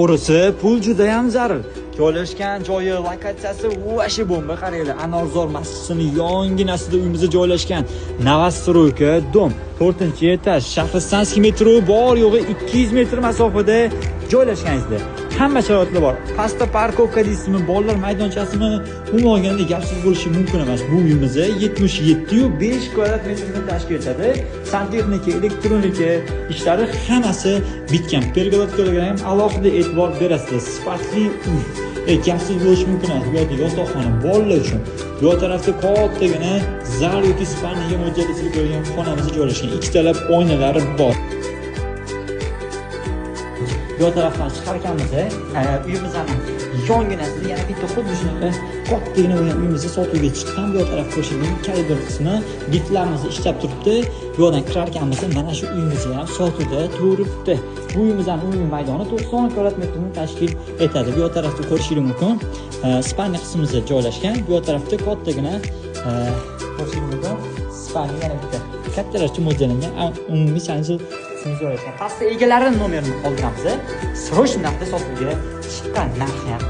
To'g'risi, pul juda ham zarur. Joylashgan joyi, lokatsiyasi vashi bomba. Qaranglar, Anorzor masjidining yonginasida uyimizda joylashgan. Novostroyka dom, 4-etaj, Shahristonskiy metro bor yo'g'i 200 metr masofada joylashganingizda hamma sharoitlar bor. Pastda parkovka deysizmi, bolalar maydonchasimi, umuman olganda gapsiz bo'lishi mumkin emas. Bu uyimiz 77,5 kvadrat metrni tashkil etadi. Santexnika, elektronika ishlari hammasi bitgan. Pergolatkalarga ham alohida e'tibor berasiz. Sifatli uy. Gapsiz bo'lishi mumkin emas. Bu yerda yotoqxona bolalar uchun. Bu tarafda kattagina zal yoki spaniyaga mo'ljallashib qo'yilgan xonamiz joylashgan. Ikkitalab oynalari bor. Bu tarafdan chiqarkanmiz, uyimizning yonginasida yana bitta xuddi shunaqa kattagina uyimizda sotuvga chiqqan. Bu taraf ko'rishning koridor qismi bitlarimiz ishlab turibdi. Bu yerdan kirarkanmiz, mana shu uyimiz ham sotuvda turibdi. Bu uyimizning umumiy maydoni 90 kvadrat metrni tashkil etadi. Bu tarafda ko'rishingiz mumkin. Spaniya qismimizda joylashgan. Bu tarafda kattagina ko'rishingiz mumkin. Spaniya yana bitta kattalarcha mo'ljallangan umumiy sanjil joylashgan. Pastda egalarining nomerini qoldiramiz. Srochno narxda sotuvga chiqqan narxi ham